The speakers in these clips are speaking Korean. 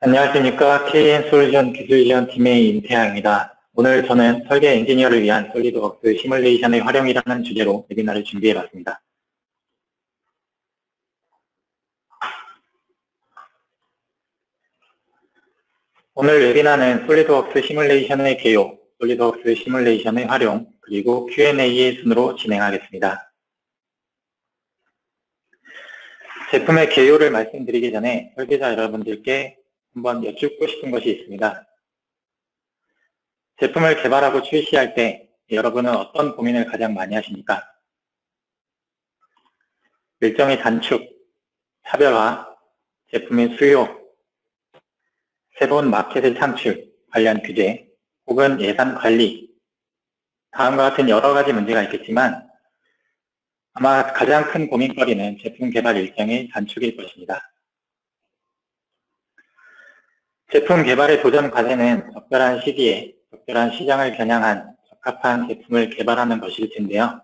안녕하십니까. KN솔루션 기술지원팀의 임태양입니다. 오늘 저는 설계 엔지니어를 위한 솔리드웍스 시뮬레이션의 활용이라는 주제로 웨비나를 준비해봤습니다. 오늘 웨비나는 솔리드웍스 시뮬레이션의 개요, 솔리드웍스 시뮬레이션의 활용, 그리고 Q&A의 순으로 진행하겠습니다. 제품의 개요를 말씀드리기 전에 설계자 여러분들께 한번 여쭙고 싶은 것이 있습니다. 제품을 개발하고 출시할 때 여러분은 어떤 고민을 가장 많이 하십니까? 일정의 단축, 차별화, 제품의 수요, 새로운 마켓의 창출, 관련 규제, 혹은 예산 관리, 다음과 같은 여러 가지 문제가 있겠지만 아마 가장 큰 고민거리는 제품 개발 일정의 단축일 것입니다. 제품 개발의 도전 과제는 적절한 시기에 적절한 시장을 겨냥한 적합한 제품을 개발하는 것일 텐데요.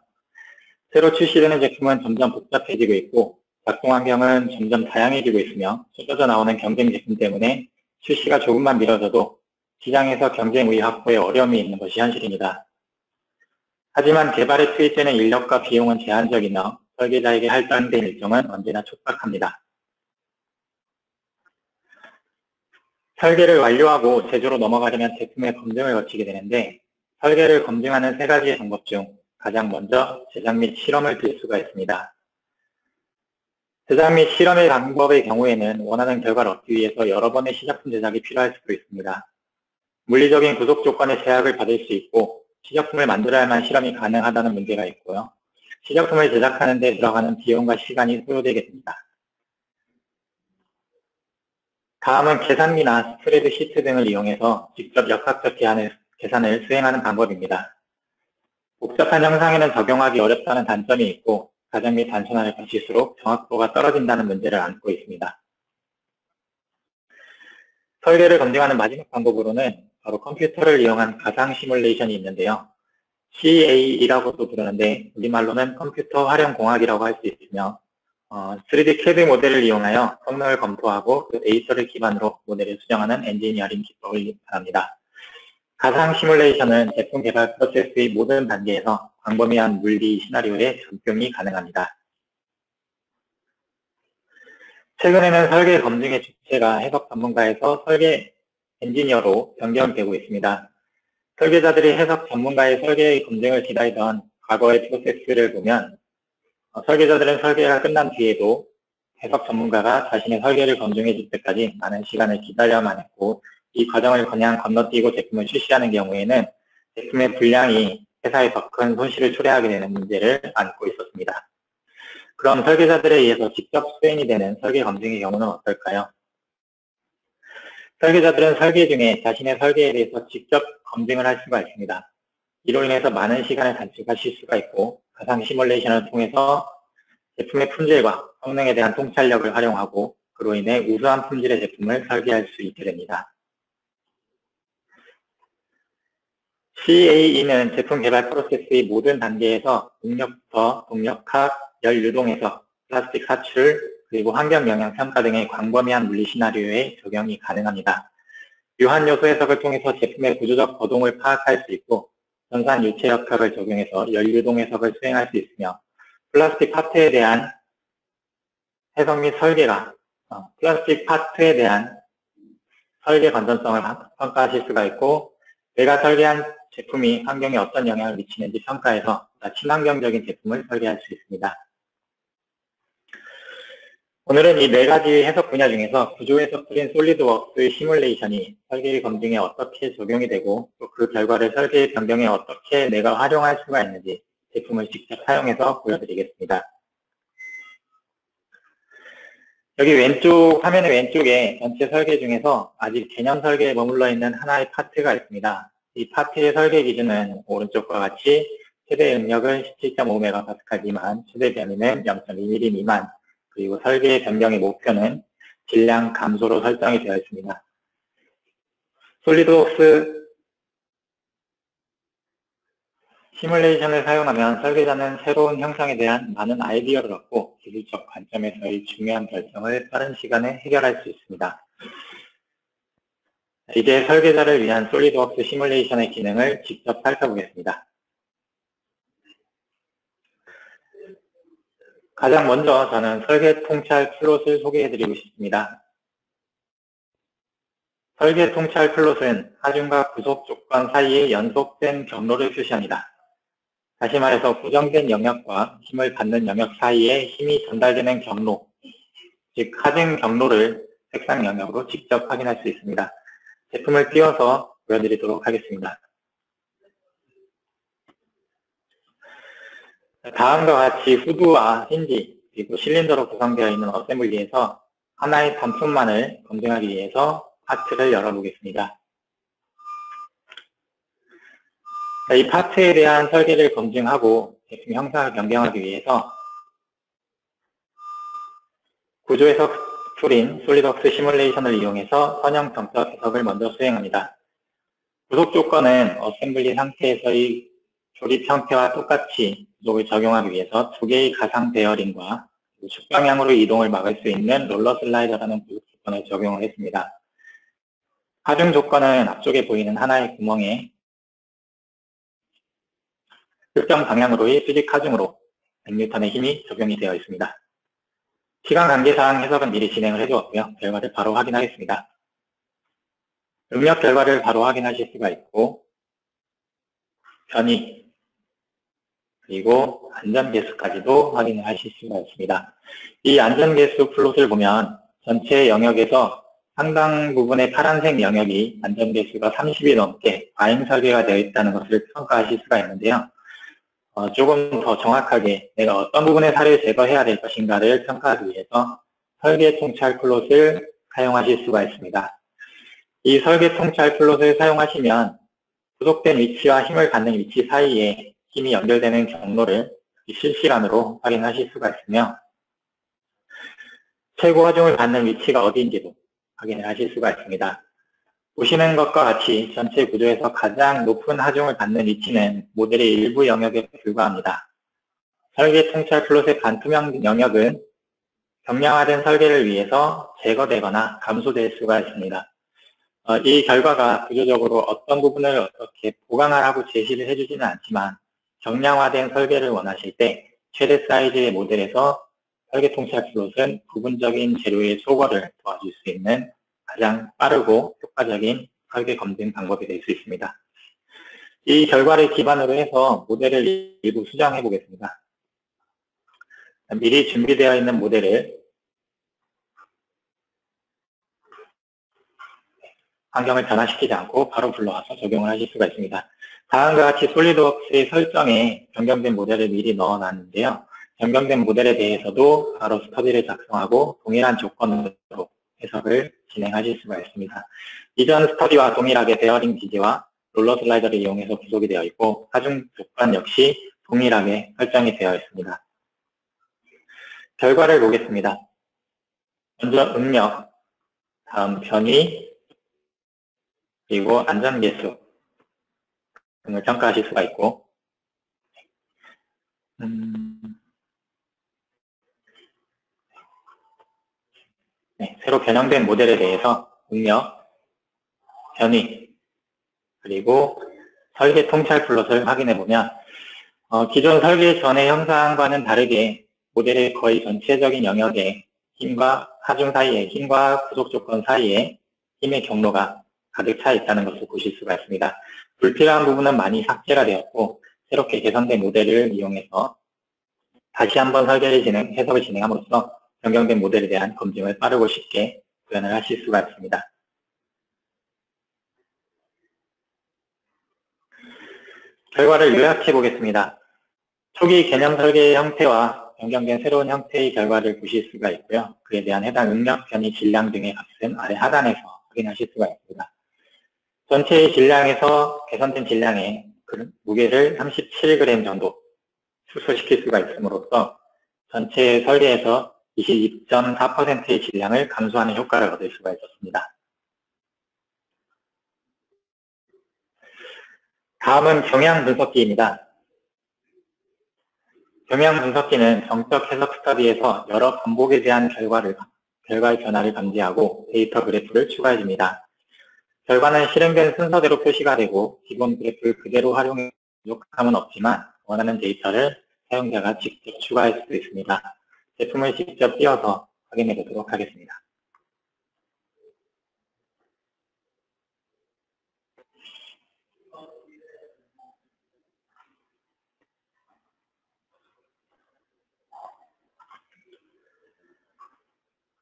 새로 출시되는 제품은 점점 복잡해지고 있고 작동 환경은 점점 다양해지고 있으며 쏟아져 나오는 경쟁 제품 때문에 출시가 조금만 미뤄져도 시장에서 경쟁 우위 확보에 어려움이 있는 것이 현실입니다. 하지만 개발에 투입되는 인력과 비용은 제한적이며 설계자에게 할당된 일정은 언제나 촉박합니다. 설계를 완료하고 제조로 넘어가려면 제품의 검증을 거치게 되는데 설계를 검증하는 세 가지의 방법 중 가장 먼저 제작 및 실험을 들 수가 있습니다. 제작 및 실험의 방법의 경우에는 원하는 결과를 얻기 위해서 여러 번의 시작품 제작이 필요할 수도 있습니다. 물리적인 구속 조건의 제약을 받을 수 있고 시작품을 만들어야만 실험이 가능하다는 문제가 있고요. 시작품을 제작하는 데 들어가는 비용과 시간이 소요되게 됩니다. 다음은 계산기나 스프레드 시트 등을 이용해서 직접 역학적 계산을 수행하는 방법입니다. 복잡한 형상에는 적용하기 어렵다는 단점이 있고 가정이 단순할 것일수록 정확도가 떨어진다는 문제를 안고 있습니다. 설계를 검증하는 마지막 방법으로는 바로 컴퓨터를 이용한 가상 시뮬레이션이 있는데요. CAE라고도 부르는데 우리말로는 컴퓨터 활용 공학이라고 할 수 있으며 3D CAD 모델을 이용하여 성능을 검토하고 그 데이터를 기반으로 모델을 수정하는 엔지니어링 기법을 말합니다. 가상 시뮬레이션은 제품 개발 프로세스의 모든 단계에서 광범위한 물리 시나리오에 적용이 가능합니다. 최근에는 설계 검증의 주체가 해석 전문가에서 설계 엔지니어로 변경되고 있습니다. 설계자들이 해석 전문가의 설계 검증을 기다리던 과거의 프로세스를 보면 설계자들은 설계가 끝난 뒤에도 해석 전문가가 자신의 설계를 검증해 줄 때까지 많은 시간을 기다려야만 했고 이 과정을 그냥 건너뛰고 제품을 출시하는 경우에는 제품의 불량이 회사에 더 큰 손실을 초래하게 되는 문제를 안고 있었습니다. 그럼 설계자들에 의해서 직접 수행이 되는 설계 검증의 경우는 어떨까요? 설계자들은 설계 중에 자신의 설계에 대해서 직접 검증을 할 수가 있습니다. 이로 인해서 많은 시간을 단축하실 수가 있고 가상 시뮬레이션을 통해서 제품의 품질과 성능에 대한 통찰력을 활용하고 그로 인해 우수한 품질의 제품을 설계할 수 있게 됩니다. CAE는 제품 개발 프로세스의 모든 단계에서 동력부터 동력학, 열 유동에서 플라스틱 사출, 그리고 환경 영향 평가 등의 광범위한 물리 시나리오에 적용이 가능합니다. 유한 요소 해석을 통해서 제품의 구조적 거동을 파악할 수 있고 전산 유체 역학을 적용해서 열 유동 해석을 수행할 수 있으며 플라스틱 파트에 대한 해석 및 설계가 플라스틱 파트에 대한 설계 건전성을 평가하실 수가 있고 내가 설계한 제품이 환경에 어떤 영향을 미치는지 평가해서 친환경적인 제품을 설계할 수 있습니다. 오늘은 이 네 가지 해석 분야 중에서 구조 해석들인 솔리드웍스 시뮬레이션이 설계 검증에 어떻게 적용이 되고 또 그 결과를 설계 변경에 어떻게 내가 활용할 수가 있는지 제품을 직접 사용해서 보여드리겠습니다. 여기 화면의 왼쪽에 전체 설계 중에서 아직 개념 설계에 머물러 있는 하나의 파트가 있습니다. 이 파트의 설계 기준은 오른쪽과 같이 최대 응력은 17.5MPa이지만 최대 변이는 0.2mm 미만, 그리고 설계 변경의 목표는 질량 감소로 설정이 되어 있습니다. 솔리드웍스 시뮬레이션을 사용하면 설계자는 새로운 형상에 대한 많은 아이디어를 얻고 기술적 관점에서의 중요한 결정을 빠른 시간에 해결할 수 있습니다. 이제 설계자를 위한 솔리드웍스 시뮬레이션의 기능을 직접 살펴보겠습니다. 가장 먼저 저는 설계 통찰 플롯을 소개해드리고 싶습니다. 설계 통찰 플롯은 하중과 구속 조건 사이에 연속된 경로를 표시합니다. 다시 말해서 고정된 영역과 힘을 받는 영역 사이에 힘이 전달되는 경로, 즉 하중 경로를 색상 영역으로 직접 확인할 수 있습니다. 제품을 띄워서 보여드리도록 하겠습니다. 다음과 같이 후드와 힌지, 그리고 실린더로 구성되어 있는 어셈블리에서 하나의 단품만을 검증하기 위해서 파트를 열어보겠습니다. 이 파트에 대한 설계를 검증하고 제품 형상을 변경하기 위해서 구조 해석 툴인 솔리드웍스 시뮬레이션을 이용해서 선형 정적 해석을 먼저 수행합니다. 구속 조건은 어셈블리 상태에서의 조립 형태와 똑같이 구속을 적용하기 위해서 두 개의 가상 베어링과 축방향으로 이동을 막을 수 있는 롤러 슬라이더라는 구속 조건을 적용을 했습니다. 하중 조건은 앞쪽에 보이는 하나의 구멍에 특정 방향으로의 수직 하중으로 100N의 힘이 적용이 되어 있습니다. 시간 관계상 해석은 미리 진행을 해두었고요. 결과를 바로 확인하겠습니다. 응력 결과를 바로 확인하실 수가 있고, 변이, 그리고 안전계수까지도 확인을 하실 수가 있습니다. 이 안전계수 플롯을 보면 전체 영역에서 상당 부분의 파란색 영역이 안전계수가 30이 넘게 과잉 설계가 되어 있다는 것을 평가하실 수가 있는데요. 조금 더 정확하게 내가 어떤 부분의 살을 제거해야 될 것인가를 평가하기 위해서 설계 통찰 플롯을 사용하실 수가 있습니다. 이 설계 통찰 플롯을 사용하시면 구속된 위치와 힘을 받는 위치 사이에 힘이 연결되는 경로를 실시간으로 확인하실 수가 있으며 최고 하중을 받는 위치가 어디인지도 확인을 하실 수가 있습니다. 보시는 것과 같이 전체 구조에서 가장 높은 하중을 받는 위치는 모델의 일부 영역에 불과합니다. 설계 통찰 플롯의 반투명 영역은 경량화된 설계를 위해서 제거되거나 감소될 수가 있습니다. 이 결과가 구조적으로 어떤 부분을 어떻게 보강하라고 제시를 해주지는 않지만 경량화된 설계를 원하실 때 최대 사이즈의 모델에서 설계 통찰 플롯은 부분적인 재료의 소거를 도와줄 수 있는 가장 빠르고 효과적인 설계 검증 방법이 될 수 있습니다. 이 결과를 기반으로 해서 모델을 일부 수정해 보겠습니다. 미리 준비되어 있는 모델을 환경을 변화시키지 않고 바로 불러와서 적용을 하실 수가 있습니다. 다음과 같이 솔리드웍스의 설정에 변경된 모델을 미리 넣어놨는데요. 변경된 모델에 대해서도 바로 스터디를 작성하고 동일한 조건으로 해석을 진행하실 수가 있습니다. 이전 스터디와 동일하게 베어링 지지와 롤러 슬라이더를 이용해서 구속이 되어 있고 하중 조건 역시 동일하게 설정이 되어 있습니다. 결과를 보겠습니다. 먼저 응력, 다음 변이, 그리고 안전계수 등을 평가하실 수가 있고 새로 변형된 모델에 대해서 응력, 변이, 그리고 설계 통찰 플롯을 확인해 보면 기존 설계 전의 형상과는 다르게 모델의 거의 전체적인 영역에 힘과 하중 사이에 힘과 구속 조건 사이에 힘의 경로가 가득 차 있다는 것을 보실 수가 있습니다. 불필요한 부분은 많이 삭제가 되었고 새롭게 개선된 모델을 이용해서 다시 한번 해석을 진행함으로써 변경된 모델에 대한 검증을 빠르고 쉽게 구현을 하실 수가 있습니다. 결과를 요약해 보겠습니다. 초기 개념 설계의 형태와 변경된 새로운 형태의 결과를 보실 수가 있고요. 그에 대한 해당 응력, 변이, 질량 등의 값은 아래 하단에서 확인하실 수가 있습니다. 전체의 질량에서 개선된 질량의 무게를 37g 정도 축소시킬 수가 있음으로써 전체 설계에서 22.4%의 질량을 감소하는 효과를 얻을 수가 있었습니다. 다음은 경향 분석기입니다. 경향 분석기는 정적 해석 스터디에서 여러 반복에 대한 결과의 변화를 감지하고 데이터 그래프를 추가해줍니다. 결과는 실행된 순서대로 표시가 되고 기본 그래프를 그대로 활용해 부족함은 없지만 원하는 데이터를 사용자가 직접 추가할 수도 있습니다. 제품을 직접 띄워서 확인해 보도록 하겠습니다.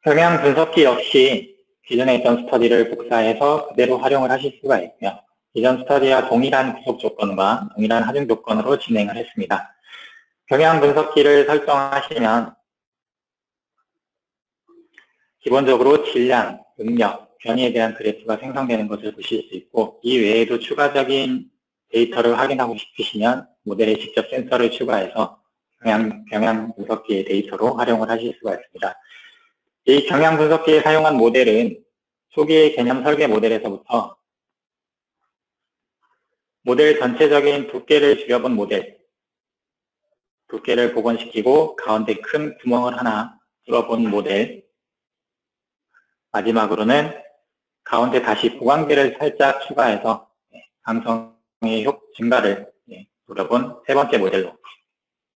평양 분석기 역시 기존에 있던 스터디를 복사해서 그대로 활용을 하실 수가 있고요. 기존 스터디와 동일한 구속 조건과 동일한 하중 조건으로 진행을 했습니다. 평양 분석기를 설정하시면 기본적으로 질량, 응력, 변이에 대한 그래프가 생성되는 것을 보실 수 있고, 이 외에도 추가적인 데이터를 확인하고 싶으시면 모델에 직접 센서를 추가해서 경향 분석기의 데이터로 활용을 하실 수가 있습니다. 이 경향 분석기에 사용한 모델은 초기의 개념 설계 모델에서부터 모델 전체적인 두께를 줄여본 모델, 두께를 복원시키고 가운데 큰 구멍을 하나 뚫어본 모델, 마지막으로는 가운데 다시 보강계를 살짝 추가해서 강성의 증가를 노려본 세 번째 모델로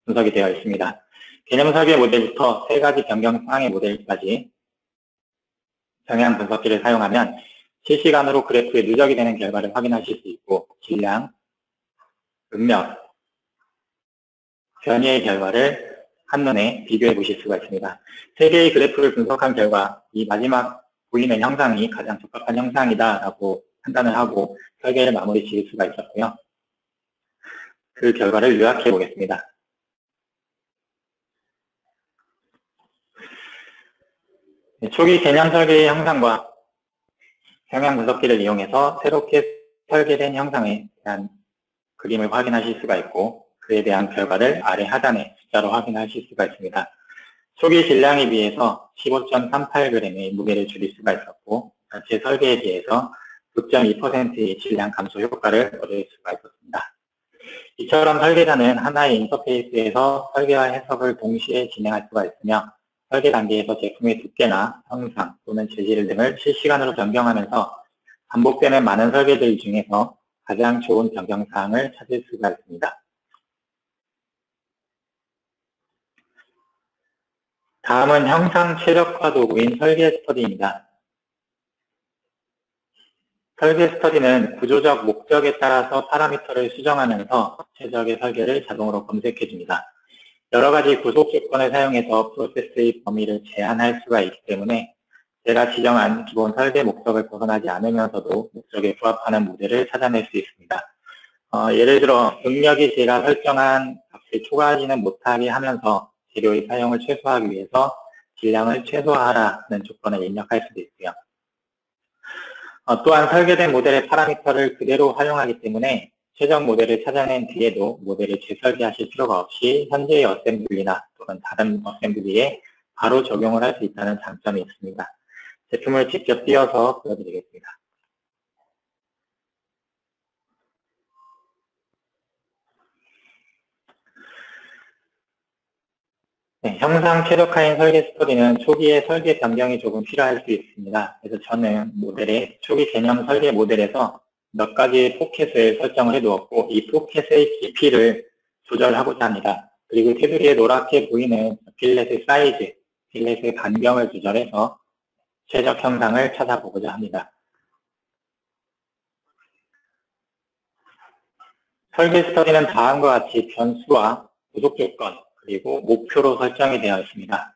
분석이 되어 있습니다. 개념 설계 모델부터 세 가지 변경 사항의 모델까지 경향 분석기를 사용하면 실시간으로 그래프에 누적이 되는 결과를 확인하실 수 있고, 질량, 응력, 변이의 결과를 한눈에 비교해 보실 수가 있습니다. 세 개의 그래프를 분석한 결과 이 마지막 보이는 형상이 가장 적합한 형상이다라고 판단을 하고 설계를 마무리 지을 수가 있었고요. 그 결과를 요약해 보겠습니다. 초기 개념 설계의 형상과 경향 분석기를 이용해서 새롭게 설계된 형상에 대한 그림을 확인하실 수가 있고, 그에 대한 결과를 아래 하단에 숫자로 확인하실 수가 있습니다. 초기 질량에 비해서 15.38g의 무게를 줄일 수가 있었고, 전체 설계에 비해서 9.2%의 질량 감소 효과를 얻을 수가 있었습니다. 이처럼 설계자는 하나의 인터페이스에서 설계와 해석을 동시에 진행할 수가 있으며, 설계 단계에서 제품의 두께나 형상 또는 재질 등을 실시간으로 변경하면서 반복되는 많은 설계들 중에서 가장 좋은 변경 사항을 찾을 수가 있습니다. 다음은 형상 최적화 도구인 설계 스터디입니다. 설계 스터디는 구조적 목적에 따라서 파라미터를 수정하면서 최적의 설계를 자동으로 검색해 줍니다. 여러 가지 구속 조건을 사용해서 프로세스의 범위를 제한할 수가 있기 때문에 제가 지정한 기본 설계 목적을 벗어나지 않으면서도 목적에 부합하는 모델을 찾아낼 수 있습니다. 예를 들어 응력이 제가 설정한 값을 초과하지는 못하게 하면서 재료의 사용을 최소화하기 위해서 질량을 최소화하라는 조건을 입력할 수도 있고요. 또한 설계된 모델의 파라미터를 그대로 활용하기 때문에 최종 모델을 찾아낸 뒤에도 모델을 재설계하실 필요가 없이 현재의 어셈블리나 또는 다른 어셈블리에 바로 적용을 할 수 있다는 장점이 있습니다. 제품을 직접 띄워서 보여드리겠습니다. 네, 형상 최적화인 설계 스토리는 초기에 설계 변경이 조금 필요할 수 있습니다. 그래서 저는 모델의 초기 개념 설계 모델에서 몇 가지 포켓을 설정을 해두었고, 이 포켓의 깊이를 조절하고자 합니다. 그리고 테두리에 노랗게 보이는 필렛의 사이즈, 필렛의 반경을 조절해서 최적 형상을 찾아보고자 합니다. 설계 스터디는 다음과 같이 변수와 구속 조건, 그리고 목표로 설정이 되어 있습니다.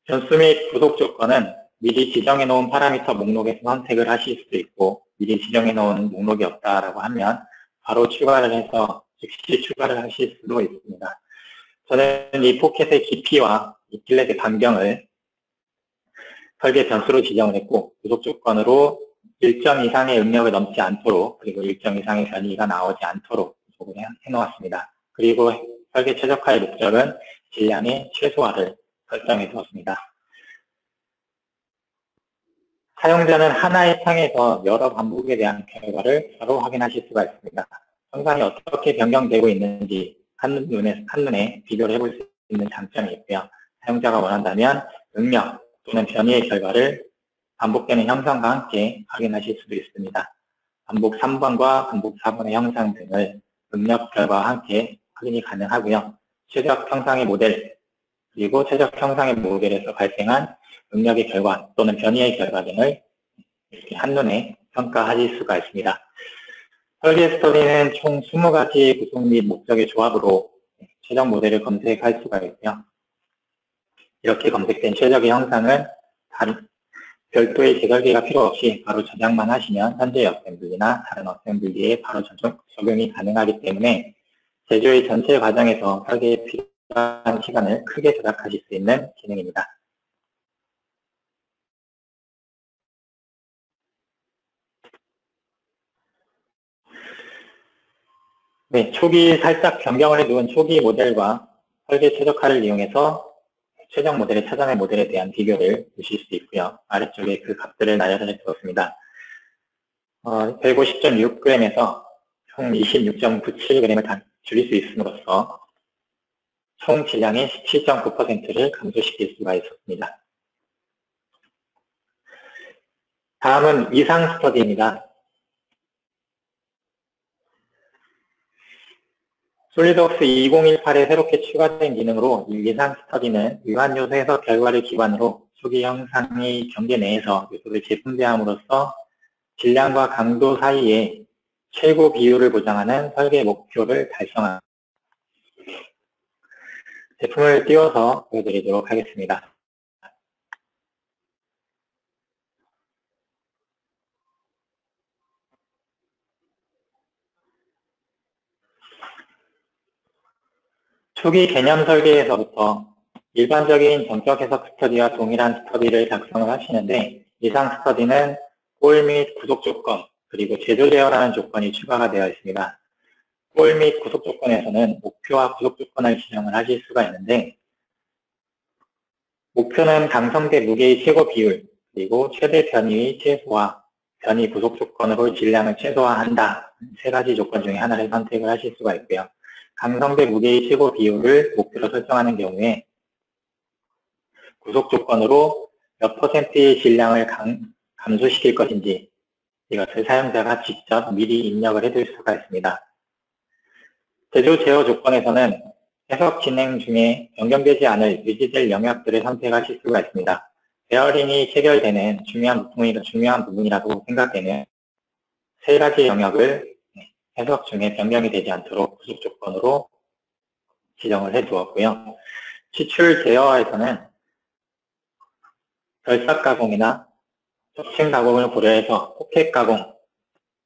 변수 및 구속 조건은 미리 지정해 놓은 파라미터 목록에서 선택을 하실 수도 있고, 미리 지정해 놓은 목록이 없다라고 하면 바로 추가를 해서 즉시 추가를 하실 수도 있습니다. 저는 이 포켓의 깊이와 이 필렛의 반경을 설계 변수로 지정을 했고, 구속 조건으로 일정 이상의 응력을 넘지 않도록, 그리고 일정 이상의 변이가 나오지 않도록 구속을 해놓았습니다. 그리고 설계 최적화의 목적은 질량의 최소화를 설정해 두었습니다. 사용자는 하나의 창에서 여러 반복에 대한 결과를 바로 확인하실 수가 있습니다. 형상이 어떻게 변경되고 있는지 한눈에 비교를 해볼 수 있는 장점이 있고요. 사용자가 원한다면 응력 또는 변이의 결과를 반복되는 형상과 함께 확인하실 수도 있습니다. 반복 3번과 반복 4번의 형상 등을 응력 결과와 함께 확인이 가능하고요. 최적 형상의 모델, 그리고 최적 형상의 모델에서 발생한 응력의 결과 또는 변이의 결과 등을 이렇게 한눈에 평가하실 수가 있습니다. 설계 스터디는 총 20가지의 구성 및 목적의 조합으로 최적 모델을 검색할 수가 있고요. 이렇게 검색된 최적의 형상은 별도의 재설계가 필요 없이 바로 저장만 하시면 현재 어셈블리나 다른 어셈블리에 바로 적용이 가능하기 때문에 제조의 전체 과정에서 설계에 필요한 시간을 크게 절약하실 수 있는 기능입니다. 네, 초기 살짝 변경을 해둔 초기 모델과 설계 최적화를 이용해서 최종 모델의 찾아낸 모델에 대한 비교를 보실 수 있고요. 아래쪽에 그 값들을 나열해 두었습니다. 150.6g에서 총 26.97g을 줄일 수 있음으로써 총 질량의 17.9%를 감소시킬 수가 있었습니다. 다음은 위상 스터디입니다. 솔리드웍스 2018에 새롭게 추가된 기능으로 이 위상 스터디는 유한 요소 해석 결과를 기반으로 초기 형상의 경계 내에서 요소를 재분배함으로써 질량과 강도 사이에 최고 비율을 보장하는 설계 목표를 달성합니다. 제품을 띄워서 보여드리도록 하겠습니다. 초기 개념 설계에서부터 일반적인 전격 해석 스터디와 동일한 스터디를 작성을 하시는데 이상 스터디는 골 및 구속 조건, 그리고 제조 제어라는 조건이 추가가 되어 있습니다. 골 및 구속 조건에서는 목표와 구속 조건을 지정을 하실 수가 있는데 목표는 강성대 무게의 최고 비율, 그리고 최대 변이의 최소화, 변이 구속 조건으로 질량을 최소화한다. 세 가지 조건 중에 하나를 선택을 하실 수가 있고요. 강성대 무게의 최고 비율을 목표로 설정하는 경우에 구속 조건으로 몇 %의 질량을 감소시킬 것인지 이것을 사용자가 직접 미리 입력을 해둘 수가 있습니다. 제조 제어 조건에서는 해석 진행 중에 변경되지 않을 유지될 영역들을 선택하실 수가 있습니다. 베어링이 체결되는 중요한 부분이라고 생각되는 세 가지 영역을 해석 중에 변경이 되지 않도록 구속 조건으로 지정을 해 두었고요. 시출 제어에서는 결삭 가공이나 겹침 가공을 고려해서 포켓 가공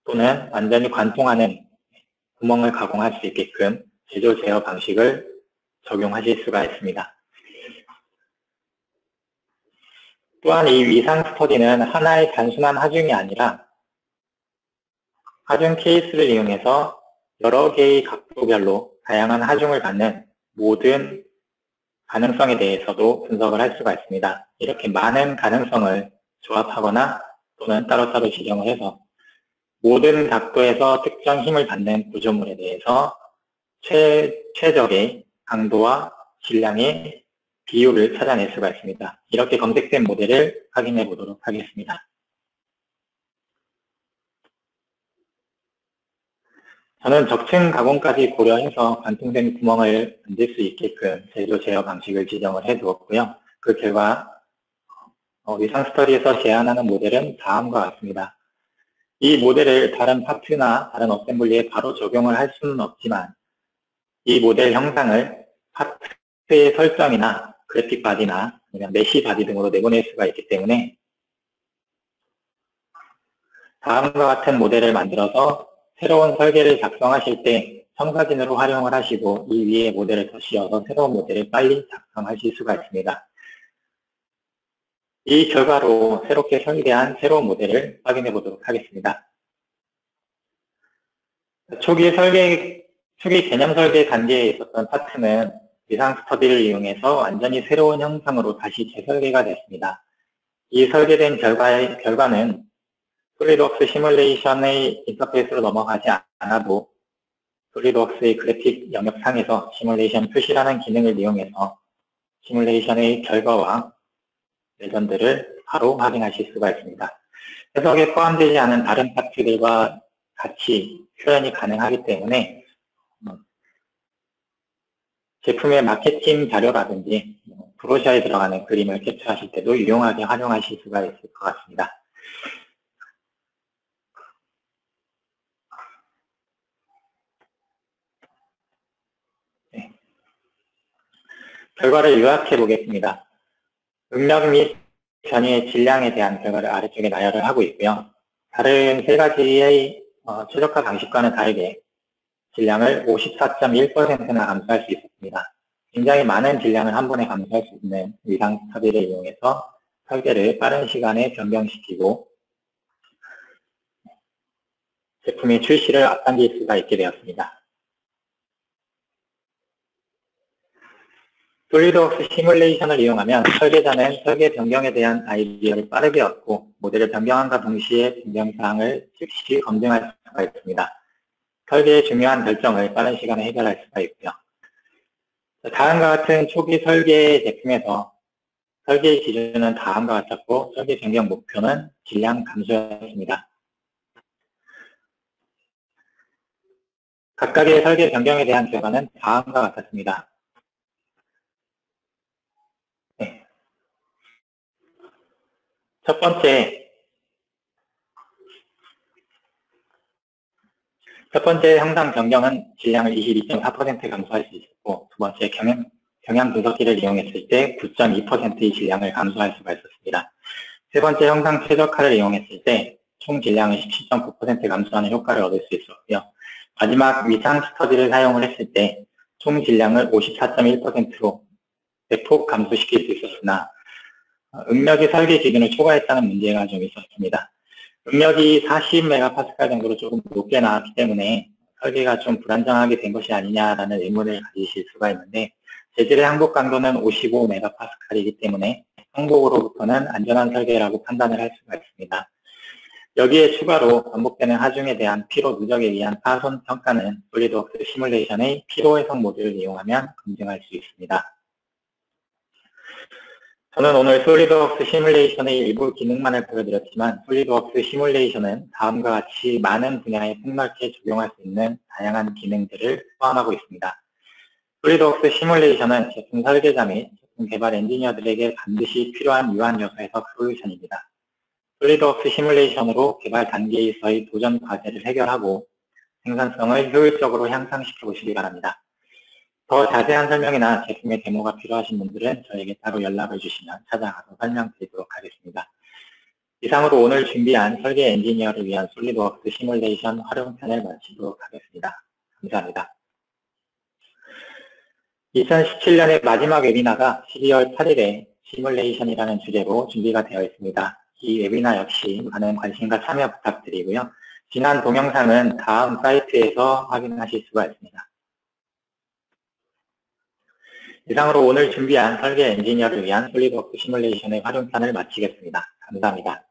또는 완전히 관통하는 구멍을 가공할 수 있게끔 제조 제어 방식을 적용하실 수가 있습니다. 또한 이 위상 스터디는 하나의 단순한 하중이 아니라 하중 케이스를 이용해서 여러 개의 각도별로 다양한 하중을 받는 모든 가능성에 대해서도 분석을 할 수가 있습니다. 이렇게 많은 가능성을 조합하거나 또는 따로따로 지정을 해서 모든 각도에서 특정 힘을 받는 구조물에 대해서 최적의 강도와 질량의 비율을 찾아낼 수가 있습니다. 이렇게 검색된 모델을 확인해 보도록 하겠습니다. 저는 적층 가공까지 고려해서 관통된 구멍을 만들 수 있게끔 제조 제어 방식을 지정을 해 두었고요. 그 결과 위상 스터디에서 제안하는 모델은 다음과 같습니다. 이 모델을 다른 파트나 다른 어셈블리에 바로 적용을 할 수는 없지만 이 모델 형상을 파트의 설정이나 그래픽 바디나 아니면 메시 바디 등으로 내보낼 수가 있기 때문에 다음과 같은 모델을 만들어서 새로운 설계를 작성하실 때 첨가진으로 활용을 하시고 이 위에 모델을 더 씌워서 새로운 모델을 빨리 작성하실 수가 있습니다. 이 결과로 새롭게 설계한 새로운 모델을 확인해 보도록 하겠습니다. 초기 개념 설계 단계에 있었던 파트는 위상 스터디를 이용해서 완전히 새로운 형상으로 다시 재설계가 됐습니다. 이 설계된 결과는 솔리드웍스 시뮬레이션의 인터페이스로 넘어가지 않아도 솔리드웍스의 그래픽 영역상에서 시뮬레이션 표시라는 기능을 이용해서 시뮬레이션의 결과와 레전드를 바로 확인하실 수가 있습니다. 해석에 포함되지 않은 다른 파트들과 같이 표현이 가능하기 때문에 제품의 마케팅 자료라든지 브로셔에 들어가는 그림을 캡처하실 때도 유용하게 활용하실 수가 있을 것 같습니다. 네. 결과를 요약해 보겠습니다. 응력 및 전이의 질량에 대한 결과를 아래쪽에 나열을 하고 있고요. 다른 세 가지의 최적화 방식과는 다르게 질량을 54.1%나 감소할 수 있었습니다. 굉장히 많은 질량을 한 번에 감소할 수 있는 위상 스터디를 이용해서 설계를 빠른 시간에 변경시키고 제품의 출시를 앞당길 수가 있게 되었습니다. 솔리드웍스 시뮬레이션을 이용하면 설계자는 설계 변경에 대한 아이디어를 빠르게 얻고 모델을 변경함과 동시에 변경사항을 즉시 검증할 수가 있습니다. 설계의 중요한 결정을 빠른 시간에 해결할 수가 있고요. 다음과 같은 초기 설계 제품에서 설계 기준은 다음과 같았고 설계 변경 목표는 질량 감소였습니다. 각각의 설계 변경에 대한 결과는 다음과 같았습니다. 네. 첫 번째 형상 변경은 질량을 22.4% 감소할 수 있었고, 두 번째 경향 분석기를 이용했을 때 9.2%의 질량을 감소할 수가 있었습니다. 세 번째 형상 최적화를 이용했을 때 총 질량을 17.9% 감소하는 효과를 얻을 수 있었고요. 마지막 위상 스터디를 사용을 했을 때 총 질량을 54.1%로 대폭 감소시킬 수 있었으나 응력이 설계 기준을 초과했다는 문제가 좀 있었습니다. 응력이 40MPa 정도로 조금 높게 나왔기 때문에 설계가 좀 불안정하게 된 것이 아니냐라는 의문을 가지실 수가 있는데 재질의 항복 강도는 55MPa이기 때문에 항복으로부터는 안전한 설계라고 판단을 할 수가 있습니다. 여기에 추가로 반복되는 하중에 대한 피로 누적에 의한 파손 평가는 솔리드웍스 시뮬레이션의 피로 해석 모듈을 이용하면 검증할 수 있습니다. 저는 오늘 솔리드웍스 시뮬레이션의 일부 기능만을 보여드렸지만 솔리드웍스 시뮬레이션은 다음과 같이 많은 분야에 폭넓게 적용할 수 있는 다양한 기능들을 포함하고 있습니다. 솔리드웍스 시뮬레이션은 제품 설계자 및 제품 개발 엔지니어들에게 반드시 필요한 유한 요소 해석 솔루션입니다. 솔리드웍스 시뮬레이션으로 개발 단계에서의 도전 과제를 해결하고 생산성을 효율적으로 향상시켜 보시기 바랍니다. 더 자세한 설명이나 제품의 데모가 필요하신 분들은 저에게 따로 연락을 주시면 찾아가서 설명드리도록 하겠습니다. 이상으로 오늘 준비한 설계 엔지니어를 위한 솔리드웍스 시뮬레이션 활용편을 마치도록 하겠습니다. 감사합니다. 2017년의 마지막 웨비나가 12월 8일에 시뮬레이션이라는 주제로 준비가 되어 있습니다. 이 웨비나 역시 많은 관심과 참여 부탁드리고요. 지난 동영상은 다음 사이트에서 확인하실 수가 있습니다. 이상으로 오늘 준비한 설계 엔지니어를 위한 솔리드웍스 시뮬레이션의 활용편을 마치겠습니다. 감사합니다.